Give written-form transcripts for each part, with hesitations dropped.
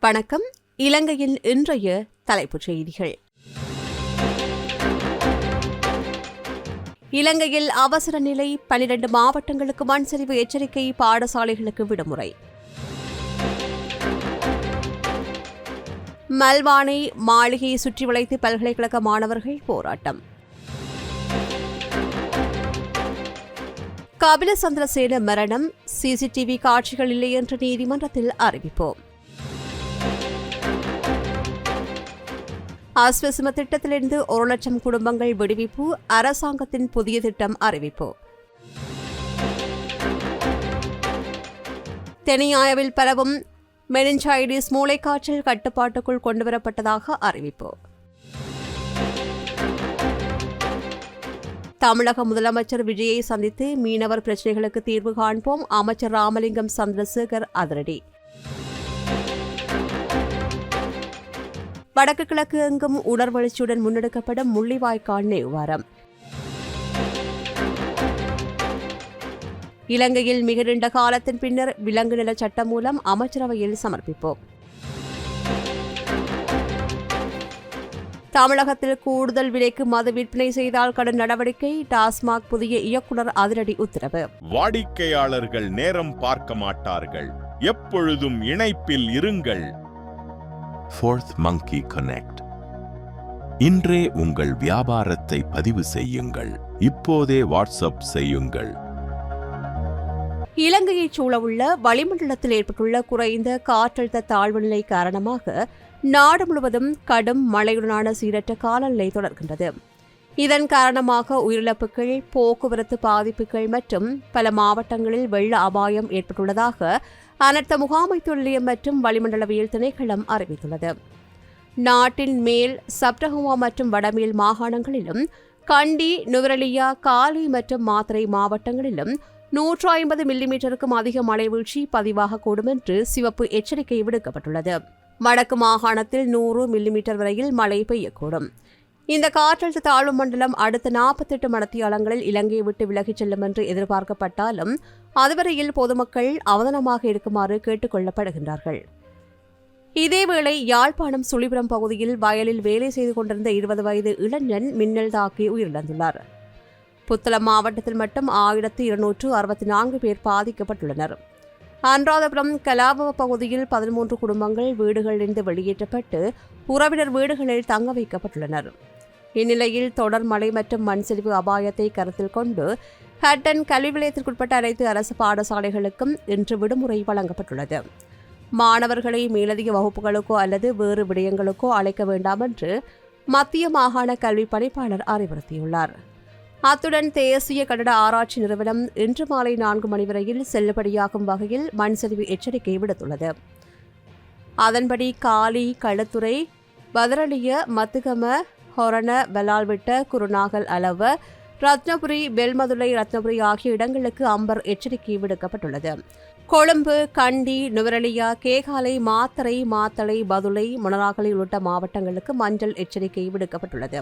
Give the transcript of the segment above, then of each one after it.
வணக்கம். இலங்கையின் இன்றைய தலைப்புச் செய்திகள். இலங்கையில் அவசர நிலை, 12 மாவட்டங்களுக்கு மண் சரிவு எச்சரிக்கை, பாடசாலைகளுக்கு விடுமுறை. மல்வானை மாளிகையை சுற்றி வளைத்து பல்கலைக்கழக மாணவர்கள் போராட்டம். கபில சந்திரசேன மரணம், சிசிடிவி காட்சிகள் இல்லை என்று நீதிமன்றத்தில் அறிவிப்போம். ஆஸ்வசிம திட்டத்திலிருந்து 1 லட்சம் குடும்பங்கள் விடுவிப்பு, அரசாங்கத்தின் புதிய திட்டம் அறிவிப்பு. தெனியாவில் பரவும் மெனிஞ்சைடிஸ் மூளைக்காய்ச்சல் கட்டுப்பாட்டுக்குள் கொண்டுவரப்பட்டதாக அறிவிப்பு. தமிழக முதலமைச்சர் விஜயை சந்தித்து மீனவர் பிரச்சினைகளுக்கு தீர்வு காண்போம், அமைச்சர் ராமலிங்கம் சந்திரசேகர் அதிரடி. வடக்கு கிழக்கு எங்கும் உணர்வெழுச்சியுடன் முன்னெடுக்கப்படும் முள்ளிவாய்க்கால் நிவாரம். இலங்கையில் மிக நீண்ட காலத்தின் பின்னர் விலங்கு நல சட்டம் மூலம் அமைச்சரவையில் சமர்ப்பிப்போம். தமிழகத்தில் கூடுதல் விலைக்கு மது விற்பனை செய்தால் கடும் நடவடிக்கை, டாஸ்மாக் புதிய இயக்குநர் அதிரடி உத்தரவு. வாடிக்கையாளர்கள் நேரம் பார்க்க மாட்டார்கள், எப்பொழுதும் இணைப்பில் இருங்கள். Fourth Monkey Connect. இன்றே உங்கள் வியாபாரத்தை பதிவு செய்யுங்கள். இப்போதே வாட்ஸ்அப் செய்யுங்கள். இலங்கையைச் சூழவுள்ள வளிமண்டலத்தில் ஏற்பட்டுள்ள குறைந்த காற்றழுத்த தாழ்வு நிலை காரணமாக நாடு முழுவதும் கடும் மழையுடனான சீரற்ற காலநிலை தொடர்கின்றது. இதன் காரணமாக உயிரிழப்புகள், போக்குவரத்து பாதிப்புகள் மற்றும் பல மாவட்டங்களில் வெள்ள அபாயம் ஏற்பட்டுள்ளதாக அனர்த்த முகாமைத்துவ நிலையம் மற்றும் வளிமண்டலவியல் திணைக்களம் அறிவித்துள்ளது. நாட்டின் மேல் சப்ரகமுவா மற்றும் வடமேல் மாகாணங்களிலும், கண்டி, நுவரெலியா, காலி மற்றும் மாத்தறை மாவட்டங்களிலும் 150 மில்லிமீட்டருக்கும் அதிக மழை வீழ்ச்சி பதிவாகக்கூடும் என்று சிவப்பு எச்சரிக்கை விடுக்கப்பட்டுள்ளது. வடக்கு மாகாணத்தில் 100 மில்லிமீட்டர் வரையில் மழை பெய்யக்கூடும். இந்த காற்றழுத்த தாழ்வு மண்டலம் அடுத்த 48 மணித்தியாலங்களில் இலங்கையை விட்டு விலகிச் செல்லும் என்று எதிர்பார்க்கப்பட்டாலும் அதுவரையில் பொதுமக்கள் அவதானமாக இருக்குமாறு கேட்டுக் கொள்ளப்படுகின்றார்கள். இதேவேளை யாழ்ப்பாணம் சுழிபுரம் பகுதியில் வயலில் வேலை செய்து கொண்டிருந்த 20 வயது இளைஞன் மின்னல் தாக்கி உயிரிழந்துள்ளார். புத்தளம் மாவட்டத்தில் மட்டும் 1264 பேர் பாதிக்கப்பட்டுள்ளனர். அனுராதபுரம் கலாபவ பகுதியில் 13 குடும்பங்கள் வீடுகளிலிருந்து வெளியேற்றப்பட்டு உறவினர் வீடுகளில் தங்க வைக்கப்பட்டுள்ளனர். இந்நிலையில் தொடர் மழை மற்றும் மண் சரிவு அபாயத்தை கருத்தில் கொண்டு ஹட்டன் கல்வி நிலையத்திற்குட்பட்ட அனைத்து அரசு பாடசாலைகளுக்கும் இன்று விடுமுறை வழங்கப்பட்டுள்ளது. மாணவர்களை மேலதிக வகுப்புகளுக்கோ அல்லது வேறு விடயங்களுக்கோ அழைக்க வேண்டாம் என்று மத்திய மாகாண கல்வி பணிப்பாளர் அறிவுறுத்தியுள்ளார். அத்துடன் தேசிய கட்டட ஆராய்ச்சி நிறுவனம் இன்று மாலை 4 மணி வரையில் செல்லுபடியாகும் வகையில் மண் சரிவு எச்சரிக்கை விடுத்துள்ளது. அதன்படி காலி, களுத்துறை, பதரளிய, மத்துகம, ஹொரண, வெலால்விட்ட, குருநாகல் அளவ, ரத்னபுரி, பெல்மதுளை, ரத்னபுரி ஆகிய இடங்களுக்கு அம்பர் எச்சரிக்கை விடுக்கப்பட்டுள்ளது. கொழும்பு, கண்டி, நுவரெலியா, கேகாலை, மாத்தறை, மாத்தளை, பதுளை, மொனராகலை உள்ளிட்ட மாவட்டங்களுக்கு மஞ்சள் எச்சரிக்கை விடுக்கப்பட்டுள்ளது.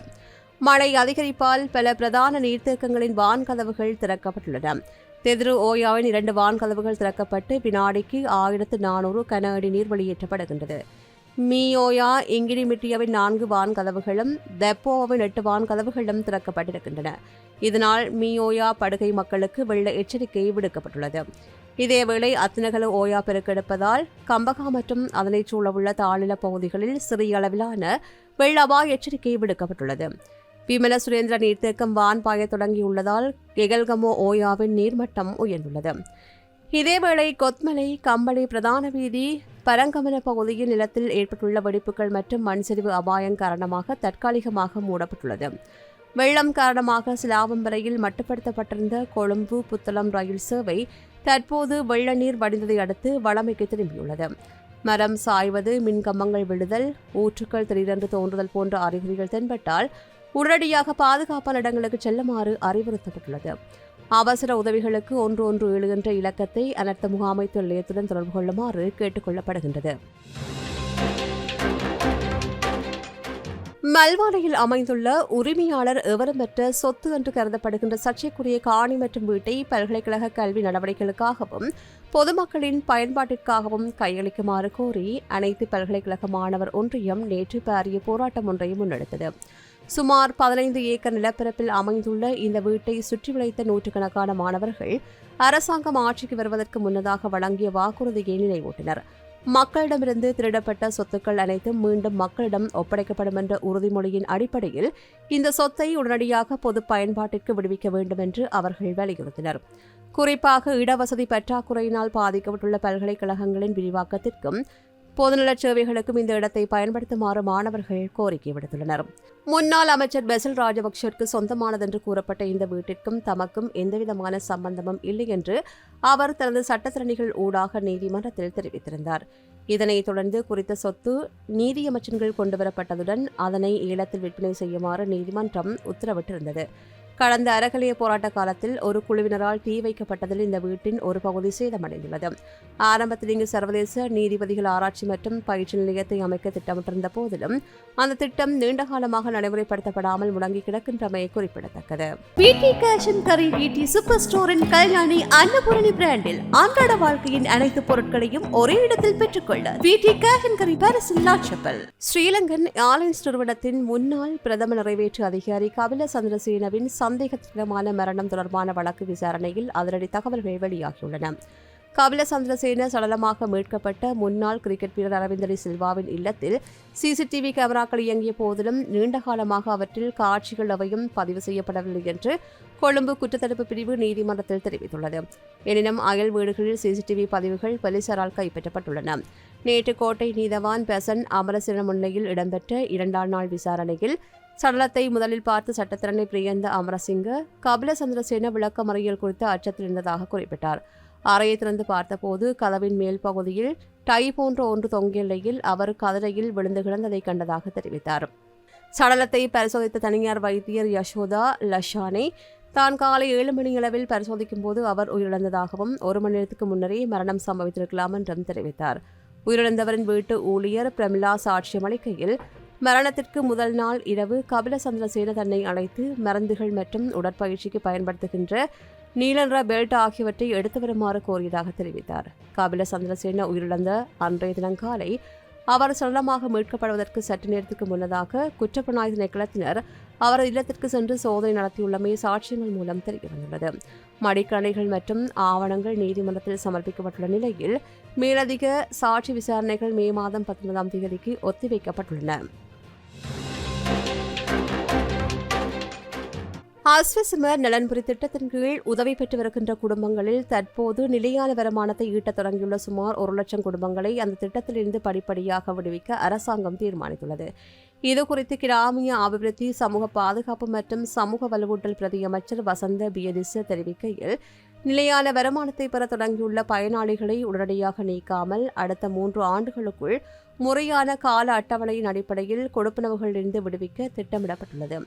மழை அதிகரிப்பால் பல பிரதான நீர்த்தேக்கங்களின் வான்கதவுகள் திறக்கப்பட்டுள்ளன. தெதிரு ஓயாவின் 2 வான்கதவுகள் திறக்கப்பட்டு வினாடிக்கு 1400 கன அடி நீர் வெளியேற்றப்படுகின்றது. மீயோயா, இங்கிரிமிட்டியாவின் 4 வான்கதவுகளும் தெப்போவின் 8 வான்கதவுகளும் திறக்கப்பட்டிருக்கின்றன. இதனால் மீயோயா படுகை மக்களுக்கு வெள்ள எச்சரிக்கை விடுக்கப்பட்டுள்ளது. இதேவேளை அத்தினகல ஓயா பெருக்கெடுப்பதால் கம்பகா மற்றும் அதனைச் சூழவுள்ள தாழ்நில பகுதிகளில் சிறிய அளவிலான வெள்ள அபாய எச்சரிக்கை விடுக்கப்பட்டுள்ளது. விமல சுரேந்திர நீர்த்தேக்கம் வான் பாய தொடங்கியுள்ளதால் கெகல்கமோ ஓயாவின் நீர்மட்டம் உயர்ந்துள்ளது. இதேவேளை கொத்மலை, கம்பளை பிரதான வீதி, பரங்கமன பகுதியில் நிலத்தில் ஏற்பட்டுள்ள வெடிப்புகள் மற்றும் மண் சரிவு அபாயம் காரணமாக தற்காலிகமாக மூடப்பட்டுள்ளது. வெள்ளம் காரணமாக சிலாவம் வரையில் மட்டுப்படுத்தப்பட்டிருந்த கொழும்பு புத்தளம் ரயில் சேவை தற்போது வெள்ள நீர் வடிந்ததை அடுத்து வழமைக்கு திரும்பியுள்ளது. மரம் சாய்வது, மின்கம்பங்கள் விழுதல், ஊற்றுக்கள் திடீரென்று தோன்றுதல் போன்ற அறிகுறிகள் தென்பட்டால் உடனடியாக பாதுகாப்பான இடங்களுக்கு செல்லுமாறு அறிவுறுத்தப்பட்டுள்ளது. அவசர உதவிகளுக்கு 117 என்ற இலக்கத்தை அனர்த்த முகாமைத்துவ நிலையத்துடன் தொடர்பு கொள்ளுமாறு கேட்டுக் கொள்ளப்படுகின்றது. மல்வானையில் அமைந்துள்ள உரிமையாளர் எவருமற்ற சொத்து என்று கருதப்படுகின்ற சர்ச்சைக்குரிய காணி மற்றும் வீட்டை பல்கலைக்கழக கல்வி நடவடிக்கைகளுக்காகவும் பொதுமக்களின் பயன்பாட்டிற்காகவும் கையளிக்குமாறு கோரி அனைத்து பல்கலைக்கழக மாணவர் ஒன்றியம் நேற்று பாரிய போராட்டம் ஒன்றை முன்னெடுத்தது. சுமார் 15 ஏக்கர் நிலப்பரப்பில் அமைந்துள்ள இந்த வீட்டை சுற்றி வளைத்த நூற்றுக்கணக்கான மாணவர்கள் அரசாங்கம் ஆட்சிக்கு வருவதற்கு முன்னதாக வழங்கிய வாக்குறுதியை நினைவூட்டினர். மக்களிடமிருந்து திருடப்பட்ட சொத்துக்கள் அனைத்தும் மீண்டும் மக்களிடம் ஒப்படைக்கப்படும் என்ற உறுதிமொழியின் அடிப்படையில் இந்த சொத்தை உடனடியாக பொது பயன்பாட்டிற்கு விடுவிக்க வேண்டும் என்று அவர்கள் வலியுறுத்தினர். குறிப்பாக இடவசதி பற்றாக்குறையினால் பாதிக்கப்பட்டுள்ள பல்கலைக்கழகங்களின் விரிவாக்கத்திற்கும் பொதுநலச் சேவைகளுக்கும் இந்த இடத்தை பயன்படுத்துமாறு மாணவர்கள் கோரிக்கை விடுத்துள்ளனர். முன்னாள் அமைச்சர் பெசில் ராஜபக்சவிற்கு சொந்தமானதென்று கூறப்பட்ட இந்த வீட்டிற்கும் தமக்கும் எந்தவிதமான சம்பந்தமும் இல்லை என்று அவர் தனது சட்டத்திறனிகள் ஊடாக நீதிமன்றத்தில் தெரிவித்திருந்தார். இதனைத் தொடர்ந்து குறித்த சொத்து நீதியமைச்சர்கள் கொண்டுவரப்பட்டதுடன் அதனை ஏலத்தில் விற்பனை செய்யுமாறு நீதிமன்றம் உத்தரவிட்டிருந்தது. கடந்த அறகலைய போராட்ட காலத்தில் ஒரு குழுவினரால் தீ வைக்கப்பட்டதில் இந்த வீட்டின் ஒரு பகுதி சேதமடைந்துள்ளது. ஆரம்பத்தில் இங்கு சர்வதேச நீதிபதிகள் ஆராய்ச்சி மற்றும் பயிற்சி நிலையத்தை அமைக்க திட்டமிட்டிருந்த போதிலும் அந்த திட்டம் நீண்டகாலமாக நடைமுறைப்படுத்தப்படாமல் முடங்கி கிடக்கின்றமை குறிப்பிடத்தக்கது. VT cash and carry VT super ஸ்டோரின் கல்யாணி அன்னபூரணி பிராண்டில் அன்றாட வாழ்க்கையின் அனைத்து பொருட்களையும் ஒரே இடத்தில் பெற்றுக்கொள்ள வீட்டி கேஷ் அண்ட் கரி பாரிஸில் லாட்சப்பல். ஸ்ரீலங்கன் ஏர்லைன்ஸ் நிறுவனத்தின் முன்னாள் பிரதம நிறைவேற்று அதிகாரி கபில சந்திரசேனவின் சந்தேகத்திற்கிடமான மரணம் தொடர்பான வழக்கு விசாரணையில் அதிரடி தகவல்கள் வெளியாகியுள்ளன. கபில சந்திரசேன சடலமாக மீட்கப்பட்ட முன்னாள் கிரிக்கெட் வீரர் அரவிந்தரி சில்வாவின் இல்லத்தில் சிசிடிவி கேமராக்கள் இயங்கிய போதிலும் நீண்டகாலமாக அவற்றில் காட்சிகள் எவையும் பதிவு செய்யப்படவில்லை என்று கொழும்பு குற்றத்தடுப்பு பிரிவு நீதிமன்றத்தில் தெரிவித்துள்ளது. எனினும் அயல் வீடுகளில் சிசிடிவி பதிவுகள் போலீசாரால் கைப்பற்றப்பட்டுள்ளன. நேற்று கோட்டை நீதவான் பெசன் அமரசின முன்னிலையில் இடம்பெற்ற 2ஆம் நாள் விசாரணையில் சடலத்தை முதலில் பார்த்து சட்டத்திறனை பிரியந்த அமரசிங்க கபில சந்திரசேன விளக்கமறியல் குறித்து அச்சத்தில் இருந்ததாக குறிப்பிட்டார். அறையை திறந்து பார்த்தபோது கதவின் மேல் பகுதியில் டை போன்ற ஒன்று தொங்கிய நிலையில் அவர் கதரையில் விழுந்து கிடந்ததை கண்டதாக தெரிவித்தார். சடலத்தை பரிசோதித்த தனியார் வைத்தியர் யசோதா லஷானே தான் காலை 7 மணியளவில் பரிசோதிக்கும் போது அவர் உயிரிழந்ததாகவும் 1 மணி நேரத்துக்கு முன்னரே மரணம் சம்பவித்திருக்கலாம் என்றும் தெரிவித்தார். உயிரிழந்தவரின் வீட்டு ஊழியர் பிரமிளா சாட்சியம் அளிக்கையில் மரணத்திற்கு முதல் நாள் இரவு கபில சந்திரசேன தன்னை அழைத்து மருந்துகள் மற்றும் உடற்பயிற்சிக்கு பயன்படுத்துகின்ற நீலன்ற பெல்ட் ஆகியவற்றை எடுத்து வருமாறு கோரியதாக தெரிவித்தார். கபில சந்திரசேன உயிரிழந்த அன்றைய தினங்காலை அவர் சடலமாக மீட்கப்படுவதற்கு சற்று நேரத்துக்கு முன்னதாக குற்றப்புலனாய்வு திணைக்களத்தினர் அவரது இல்லத்திற்கு சென்று சோதனை நடத்தியுள்ளமை சாட்சியங்கள் மூலம் தெரியவந்துள்ளது. மடிக்கணிகள் மற்றும் ஆவணங்கள் நீதிமன்றத்தில் சமர்ப்பிக்கப்பட்டுள்ள நிலையில் மேலதிக சாட்சி விசாரணைகள் மே மாதம் 19ஆம் தேதிக்கு ஒத்திவைக்கப்பட்டுள்ளன. அஸ்வசம நலன்புரி திட்டத்தின் கீழ் உதவி பெற்று வருகின்ற குடும்பங்களில் தற்போது நிலையான வருமானத்தை ஈட்டத் தொடங்கியுள்ள சுமார் 1 லட்சம் குடும்பங்களை அந்த திட்டத்திலிருந்து படிப்படியாக விடுவிக்க அரசாங்கம் தீர்மானித்துள்ளது. இதுகுறித்து கிராமிய அபிவிருத்தி, சமூக பாதுகாப்பு மற்றும் சமூக வலுவூட்டல் பிரதி அமைச்சர் வசந்த பியதிச தெரிவிக்கையில், நிலையான வருமானத்தை பெற தொடங்கியுள்ள பயனாளிகளை உடனடியாக நீக்காமல் அடுத்த 3 ஆண்டுகளுக்குள் முறையான கால அட்டவணையின் அடிப்படையில் கொடுப்பனவுகளிலிருந்து விடுவிக்க திட்டமிடப்பட்டுள்ளது.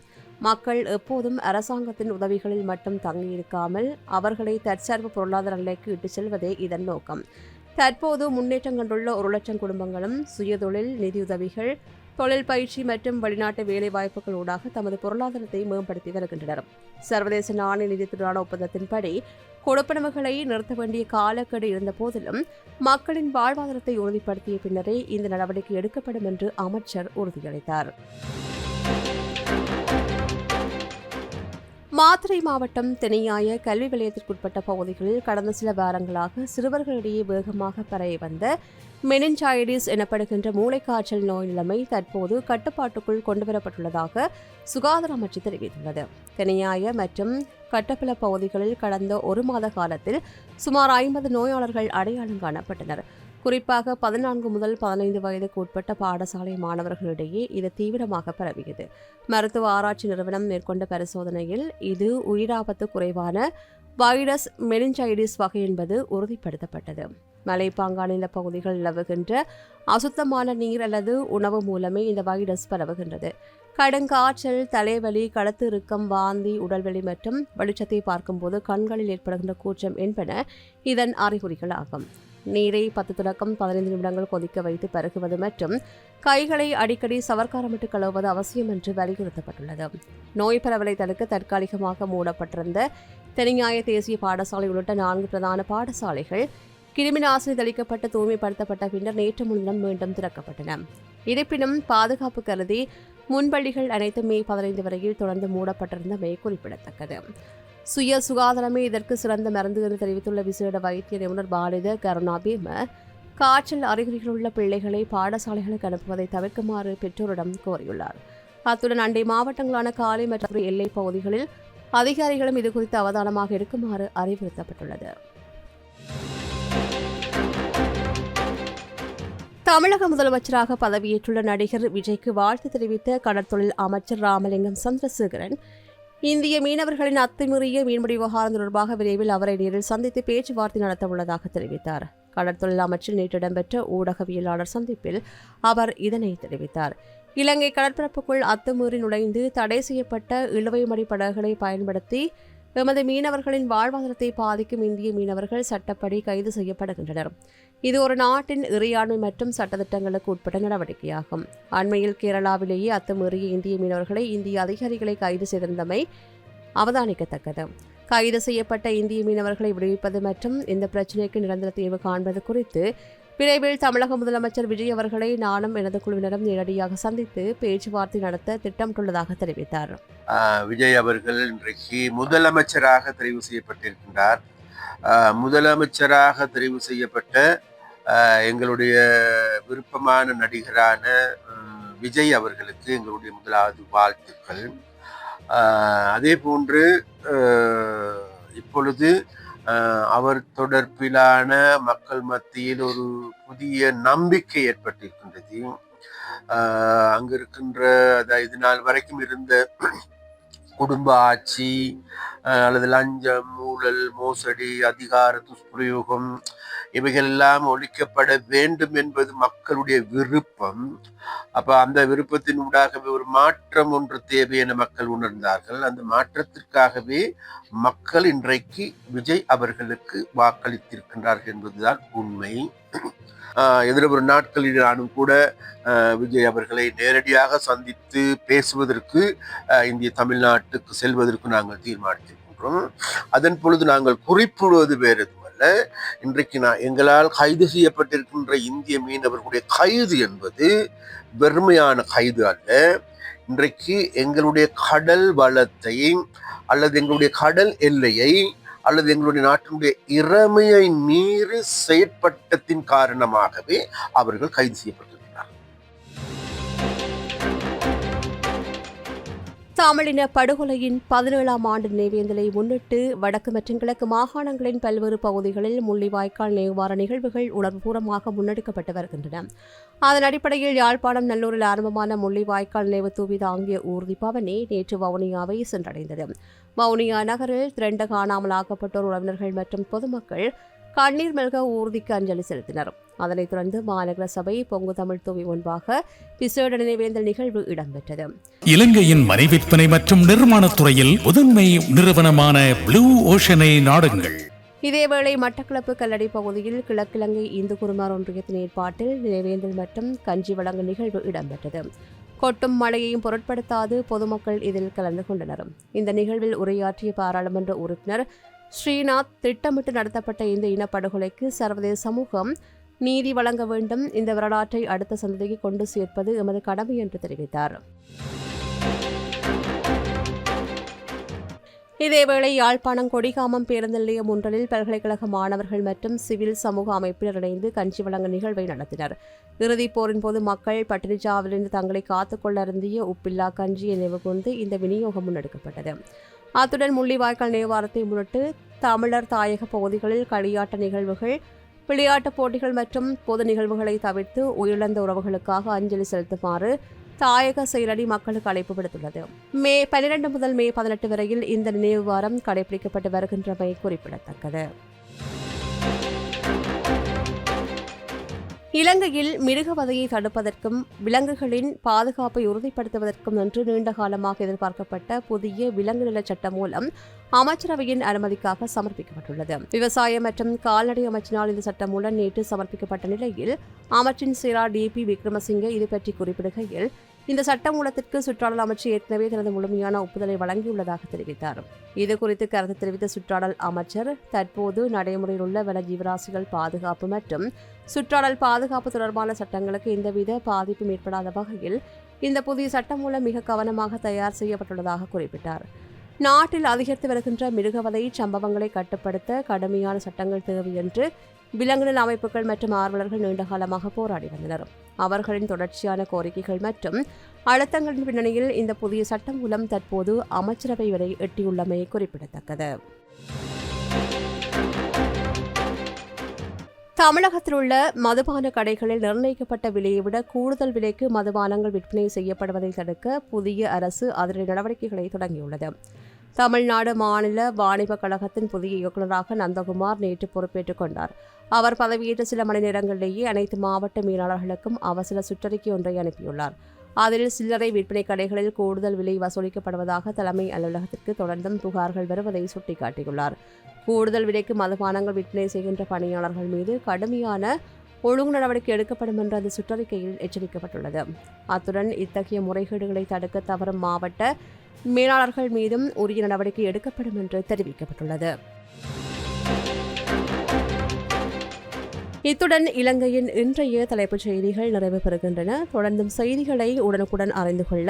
மக்கள் எப்போதும் அரசாங்கத்தின் உதவிகளில் மட்டும் தங்கியிருக்காமல் அவர்களை தற்சார்பு பொருளாதார நிலைக்கு இட்டுச் செல்வதே இதன் நோக்கம். தற்போது முன்னேற்றம் கண்டுள்ள 1 லட்சம் குடும்பங்களும் சுயதொழில், நிதியுதவிகள், தொழில் பயிற்சி மற்றும் வெளிநாட்டு வேலைவாய்ப்புகளூடாக தமது பொருளாதாரத்தை மேம்படுத்தி வருகின்றனர். சர்வதேச நாணய நிதியத்துடனான ஒப்பந்தத்தின்படி கொடுப்பனவுகளை நிறுத்த வேண்டிய காலக்கெடு இருந்த போதிலும் மக்களின் வாழ்வாதாரத்தை உறுதிப்படுத்திய பின்னரே இந்த நடவடிக்கை எடுக்கப்படும் என்று அமைச்சர் உறுதியளித்தார். மாத்தறை மாவட்டம் தெனியாய கல்வி வலயத்திற்குட்பட்ட பகுதிகளில் கடந்த சில வாரங்களாக சிறுவர்களிடையே வேகமாக பரவி வந்த மெனின்ஜைடிஸ் எனப்படுகின்ற மூளைக்காய்ச்சல் நோய் நிலைமை தற்போது கட்டுப்பாட்டுக்குள் கொண்டுவரப்பட்டுள்ளதாக சுகாதார அமைச்சு தெரிவித்துள்ளது. தெனியாய மற்றும் கட்டப்பல பகுதிகளில் கடந்த 1 மாத காலத்தில் சுமார் 50 நோயாளர்கள் அடையாளம் காணப்பட்டனர். குறிப்பாக 14 முதல் 15 வயதுக்கு உட்பட்ட பாடசாலை மாணவர்களிடையே இது தீவிரமாக பரவியது. மருத்துவ ஆராய்ச்சி நிறுவனம் மேற்கொண்ட பரிசோதனையில் இது உயிராபத்து குறைவான வைரஸ் மெனின்ஜைடிஸ் வகை என்பது உறுதிப்படுத்தப்பட்டது. மலைப்பாங்கான இந்த பகுதிகள் நிலவுகின்ற அசுத்தமான நீர் அல்லது உணவு மூலமே இந்த வைரஸ் பரவுகின்றது. கடுங்காய்ச்சல், தலைவலி, கழுத்து இறுக்கம், வாந்தி, உடல்வலி மற்றும் வெளிச்சத்தை பார்க்கும்போது கண்களில் ஏற்படுகின்ற கூச்சம் என்பன இதன் அறிகுறிகள் ஆகும். நீரை 10 தொடக்கம் 15 நிமிடங்கள் கொதிக்க வைத்து பருகுவது மற்றும் கைகளை அடிக்கடி சவர்க்காரமிட்டு கழுவுவது அவசியம் என்று வலியுறுத்தப்பட்டுள்ளது. நோய் பரவலை தடுக்க தற்காலிகமாக மூடப்பட்டிருந்த தெனியாய தேசிய பாடசாலை உள்ளிட்ட 4 பிரதான பாடசாலைகள் கிருமி நாசினி தெளிக்கப்பட்டு தூய்மைப்படுத்தப்பட்ட பின்னர் நேற்று முன்தினம் மீண்டும் திறக்கப்பட்டன. இருப்பினும் பாதுகாப்பு கருதி முன்பள்ளிகள் அனைத்தும் மே 15 வரையில் தொடர்ந்து மூடப்பட்டிருந்தமை குறிப்பிடத்தக்கது. சுய சுகாதாரமே இதற்கு சிறந்த மருந்து என்று தெரிவித்துள்ள விசேட வைத்திய நிபுணர் பாலித கருணாபீம, காய்ச்சல் அறிகுறிகள் உள்ள பிள்ளைகளை பாடசாலைகளுக்கு அனுப்புவதை தவிர்க்குமாறு பெற்றோரிடம் கோரியுள்ளார். அத்துடன் அண்டை மாவட்டங்களான காலி மற்றும் எல்லைப் பகுதிகளில் அதிகாரிகளும் இதுகுறித்து அவதானமாக இருக்குமாறு அறிவுறுத்தப்பட்டுள்ளது. தமிழக முதலமைச்சராக பதவியேற்றுள்ள நடிகர் விஜய்க்கு வாழ்த்து தெரிவித்த கடற்தொழில் அமைச்சர் ராமலிங்கம் சந்திரசேகரன், இந்திய மீனவர்களின் அத்துமீறிய மீன்பிடி விவகாரம் தொடர்பாக விரைவில் அவரை நேரில் சந்தித்து பேச்சுவார்த்தை நடத்த உள்ளதாக தெரிவித்தார். கடற்தொழில் அமைச்சில் நேற்று இடம்பெற்ற ஊடகவியலாளர் சந்திப்பில் அவர் இதனை தெரிவித்தார். இலங்கை கடற்பரப்புக்குள் அத்துமீறி நுழைந்து தடை செய்யப்பட்ட இழுவைமடி படகுகளை பயன்படுத்தி எமது மீனவர்களின் வாழ்வாதாரத்தை பாதிக்கும் இந்திய மீனவர்கள் சட்டப்படி கைது செய்யப்படுகின்றனர். இது ஒரு நாட்டின் இறையாண்மை மற்றும் சட்டத்திட்டங்களுக்கு உட்பட்ட நடவடிக்கையாகும். அண்மையில் கேரளாவிலேயே அத்துமீறிய இந்திய மீனவர்களை இந்திய அதிகாரிகளை கைது செய்திருந்தமை அவதானிக்கத்தக்கது. கைது செய்யப்பட்ட இந்திய மீனவர்களை விடுவிப்பது மற்றும் இந்த பிரச்சினைக்கு நிரந்தர தீர்வு காண்பது குறித்து விரைவில் தமிழக முதலமைச்சர் விஜய் அவர்களை நானும் எனது குழுவினரும் நேரடியாக சந்தித்து பேச்சுவார்த்தை நடத்த திட்டமிட்டுள்ளதாக தெரிவித்தார். விஜய் அவர்கள் இன்றைக்கு முதலமைச்சராக தெரிவு செய்யப்பட்டிருக்கின்றார். முதலமைச்சராக தெரிவு செய்யப்பட்ட எங்களுடைய விருப்பமான நடிகரான விஜய் அவர்களுக்கு எங்களுடைய முதலாவது வாழ்த்துக்கள். அதே போன்று இப்பொழுது அவர் தொடர்பிலான மக்கள் மத்தியில் ஒரு புதிய நம்பிக்கை ஏற்பட்டிருக்கின்றது. அங்கு இருக்கின்ற இது நாள் வரைக்கும் இருந்த குடும்ப ஆட்சி அல்லது லஞ்சம், ஊழல், மோசடி, அதிகார துஷ்பிரயோகம் இவைகளெல்லாம் ஒழிக்கப்பட வேண்டும் என்பது மக்களுடைய விருப்பம். அப்ப அந்த விருப்பத்தின் ஊடாகவே ஒரு மாற்றம் ஒன்று தேவை என மக்கள் உணர்ந்தார்கள். அந்த மாற்றத்திற்காகவே மக்கள் இன்றைக்கு விஜய் அவர்களுக்கு வாக்களித்திருக்கின்றார்கள் என்பதுதான் உண்மை. எதிர்வரும் நாட்களில் நானும் கூட விஜய் அவர்களை நேரடியாக சந்தித்து பேசுவதற்கு இந்திய தமிழ்நாட்டுக்கு செல்வதற்கு நாங்கள் தீர்மானித்திருக்கின்றோம். அதன் பொழுது நாங்கள் குறிப்பிடுவது வேறு எதுவல்ல, இன்றைக்கு எங்களால் கைது செய்யப்பட்டிருக்கின்ற இந்திய மீனவர்களுடைய கைது என்பது வெறுமையான கைது அல்ல. இன்றைக்கு எங்களுடைய கடல் வளத்தை அல்லது எங்களுடைய கடல் எல்லையை அல்லது எங்களுடைய நாட்டினுடைய இறைமையை மீறி செயற்பட்டத்தின் காரணமாகவே அவர்கள் கைது செய்யப்பட்டிருக்கிறார். தமிழின படுகொலையின் 17ஆம் ஆண்டு நினைவேந்தலை முன்னிட்டு வடக்கு மற்றும் கிழக்கு மாகாணங்களின் பல்வேறு பகுதிகளில் முள்ளிவாய்க்கால் நினைவார நிகழ்வுகள் உணர்வுபூர்வமாக முன்னெடுக்கப்பட்டு வருகின்றன. அதன் அடிப்படையில் யாழ்ப்பாணம் நல்லூரில் ஆரம்பமான முள்ளிவாய்க்கால் நினைவு தூவி தாங்கிய ஊர்தி பவனி நேற்று வவுனியாவை சென்றடைந்தது. வவுனியா நகரில் திரண்ட காணாமலாக்கப்பட்டோர் உறவினர்கள் மற்றும் பொதுமக்கள் கண்ணீர் மல்க ஊர்திக்கு அஞ்சலி செலுத்தினர். அதனைத் தொடர்ந்து மாநகர சபை பொங்கு தமிழ் தூவி முன்பாக விசேட நினைவேந்தல் நிகழ்வு இடம்பெற்றது. இலங்கையின் மனைவிற்பனை மற்றும் நிர்மாணத் துறையில் முதன்மை நிறுவனமான ப்ளூ ஓஷனை நாடுங்கள். இதேவேளை மட்டக்களப்பு கல்லடி பகுதியில் கிழக்கிழங்கை இந்து குருமார் ஒன்றியத்தின் ஏற்பாட்டில் நினைவேந்தல் மற்றும் கஞ்சி வழங்கு நிகழ்வு இடம்பெற்றது. கொட்டும் மழையையும் பொருட்படுத்தாது பொதுமக்கள் இதில் கலந்து கொண்டனர். இந்த நிகழ்வில் உரையாற்றிய பாராளுமன்ற உறுப்பினர் ஸ்ரீநாத், திட்டமிட்டு நடத்தப்பட்ட இந்த இனப்படுகொலைக்கு சர்வதேச சமூகம் நீதி வழங்க வேண்டும். இந்த வரலாற்றை அடுத்த சந்ததிக்கு கொண்டு சேர்ப்பது எமது கடமை என்று தெரிவித்தார். இதேவேளை யாழ்ப்பாணம் கொடிகாமம் பேருந்து நிலையம் ஒன்றில் பல்கலைக்கழக மாணவர்கள் மற்றும் சிவில் சமூக அமைப்பினர் இணைந்து கஞ்சி வழங்க நிகழ்வை நடத்தினர். இறுதிப் போரின் போது மக்கள் பட்டினிச்சாவிலிருந்து தங்களை காத்துக்கொள்ள அருந்திய உப்பில்லா கஞ்சியை நினைவு கூர்ந்து இந்த விநியோகம் முன்னெடுக்கப்பட்டது. அத்துடன் முள்ளிவாய்க்கால் நினைவாரத்தை முன்னிட்டு தமிழர் தாயக பகுதிகளில் களியாட்ட நிகழ்வுகள், விளையாட்டுப் போட்டிகள் மற்றும் பொது நிகழ்வுகளை தவிர்த்து உயிரிழந்த உறவுகளுக்காக அஞ்சலி செலுத்துமாறு தாயக செயலடி மக்களுக்கு அழைப்பு விடுத்துள்ளது. மே 12 முதல் மே 18 வரையில் இந்த நினைவு வாரம் கடைபிடிக்கப்பட்டு வருகின்றமை குறிப்பிடத்தக்கது. இலங்கையில் மிருகவதையை தடுப்பதற்கும் விலங்குகளின் பாதுகாப்பை உறுதிப்படுத்துவதற்கும் என்று நீண்ட காலமாக எதிர்பார்க்கப்பட்ட புதிய விலங்கு நல சட்டம் மூலம் அமைச்சரவையின் அனுமதிக்காக சமர்ப்பிக்கப்பட்டுள்ளது. விவசாய மற்றும் கால்நடை அமைச்சினால் இந்த சட்டம் மூலம் நேற்று சமர்ப்பிக்கப்பட்ட நிலையில் அமைச்சின் செயலாளர் DP விக்ரமசிங்கே இது பற்றி குறிப்பிடுகையில், இந்த சட்டமூலத்திற்கு சுற்றாடல் அமைச்சர் ஏற்கனவே தனது முழுமையான ஒப்புதலை வழங்கியுள்ளதாக தெரிவித்தார். இதுகுறித்து கருத்து தெரிவித்த சுற்றாடல் அமைச்சர், தற்போது நடைமுறையில் உள்ள வன ஜீவராசிகள் பாதுகாப்பு மற்றும் சுற்றாடல் பாதுகாப்பு தொடர்பான சட்டங்களுக்கு எந்தவித பாதிப்பும் ஏற்படாத வகையில் இந்த புதிய சட்டமூலம் மிக கவனமாக தயார் செய்யப்பட்டுள்ளதாக குறிப்பிட்டார். நாட்டில் அதிகரித்து வருகின்ற மிருகவதை சம்பவங்களை கட்டுப்படுத்த கடுமையான சட்டங்கள் தேவை என்று விலங்குநல அமைப்புகள் மற்றும் ஆர்வலர்கள் நீண்டகாலமாக போராடி வந்தனர். அவர்களின் தொடர்ச்சியான கோரிக்கைகள் மற்றும் அழுத்தங்களின் பின்னணியில் இந்த புதிய சட்டம் மூலம் தற்போது அமைச்சரவை வரை எட்டியுள்ளமை குறிப்பிடத்தக்கது. தமிழகத்தில் உள்ள மதுபான கடைகளில் நிர்ணயிக்கப்பட்ட விலையை விட கூடுதல் விலைக்கு மதுபானங்கள் விற்பனை செய்யப்படுவதை தடுக்க புதிய அரசு அதிரடி நடவடிக்கைகளை தொடங்கியுள்ளது. தமிழ்நாடு மாநில வாணிப கழகத்தின் புதிய இயக்குநராக நந்தகுமார் நேற்று பொறுப்பேற்றுக் கொண்டார். அவர் பதவியேற்ற சில மணி நேரங்களிலேயே அனைத்து மாவட்ட மீனவர்களுக்கும் அவசர சுற்றறிக்கை ஒன்றை அனுப்பியுள்ளார். அதில் சில்லறை விற்பனை கடைகளில் கூடுதல் விலை வசூலிக்கப்படுவதாக தலைமை அலுவலகத்திற்கு தொடர்ந்தும் புகார்கள் வருவதை சுட்டிக்காட்டியுள்ளார். கூடுதல் விலைக்கு மதுபானங்கள் விற்பனை செய்கின்ற பணியாளர்கள் மீது கடுமையான ஒழுங்கு நடவடிக்கை எடுக்கப்படும் என்று அந்த சுற்றறிக்கையில் எச்சரிக்கப்பட்டுள்ளது. அத்துடன் இத்தகைய முறைகேடுகளை தடுக்க தவறும் மாவட்ட மேலாளர்கள் மீதும் உரிய நடவடிக்கை எடுக்கப்படும் என்று தெரிவிக்கப்பட்டுள்ளது. இத்துடன் இலங்கையின் இன்றைய தலைப்புச் செய்திகள் நிறைவு பெறுகின்றன. தொடர்ந்தும் செய்திகளை உடனுக்குடன் அறிந்து கொள்ள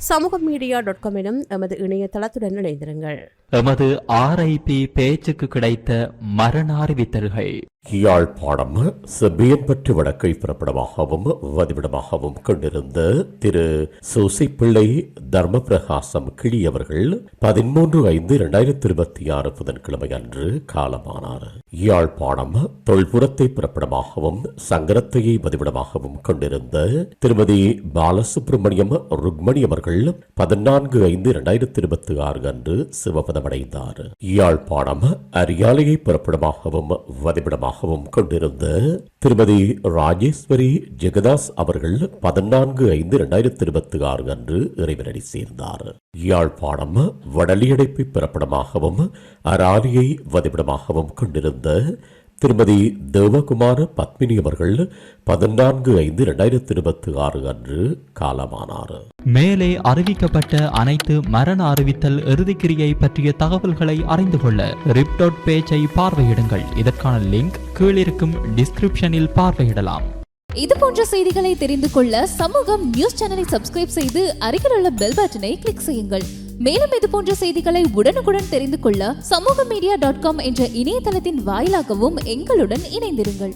சமூகமீடியா.com எனும் எமது இணையதளத்துடன் இணைந்திருங்கள். எமது RIP பேச்சுக்கு கிடைத்த மரண அறிவித்தல்கள். யாழ்ப்பாணம் செம்பியன்பற்று வடக்கை பிறப்பிடமாகவும் வதிவிடமாகவும் கொண்டிருந்த திரு சூசிப்பிள்ளை தர்மபிரகாசம் கிளி அவர்கள் 13/5/2026 புதன்கிழமை அன்று காலமானார். யாழ்ப்பாணம் தொல்புரத்தை பிறப்பிடமாகவும் சங்கரத்தையை வதிவிடமாகவும் கொண்டிருந்த திருமதி பாலசுப்ரமணியம் ருக்மணி அவர்கள் 14/5/2026 அன்று சிவபதமடைந்தார். யாழ்ப்பாணம் அரியாலையை பிறப்பிடமாகவும் வதிவிடமாகவும் கொண்டிருந்த திருமதி ராஜேஸ்வரி ஜெகதாஸ் அவர்கள் 14/5/2026 அன்று இறைவனடி சேர்ந்தார். யாழ்ப்பாணம் வடலியடைப்பை பிறப்பிடமாகவும் அராலியை வதிவிடமாகவும் கொண்டிருந்த திருமதி தேவகுமார பத்மினி அவர்கள் 14/5/2026 அன்று காலமானார். மேலே அறிவிக்கப்பட்ட அனைத்து மரண அறிவித்தல் இறுதிக்கிரியை பற்றிய தகவல்களை அறிந்து கொள்ள RIP.பேஜை பார்வையிடுங்கள். இதற்கான லிங்க் கீழிருக்கும் டிஸ்கிரிப்ஷனில் பார்வையிடலாம். இது போன்ற செய்திகளை தெரிந்து கொள்ள சமூகம் நியூஸ் சேனலை சப்ஸ்கிரைப் செய்து அருகில் உள்ள பெல் பட்டனை கிளிக் செய்யுங்கள். மேலும் இது போன்ற செய்திகளை உடனுக்குடன் தெரிந்து கொள்ள சமூகமீடியா.com என்ற இணையதளத்தின் வாயிலாகவும் எங்களுடன் இணைந்திருங்கள்.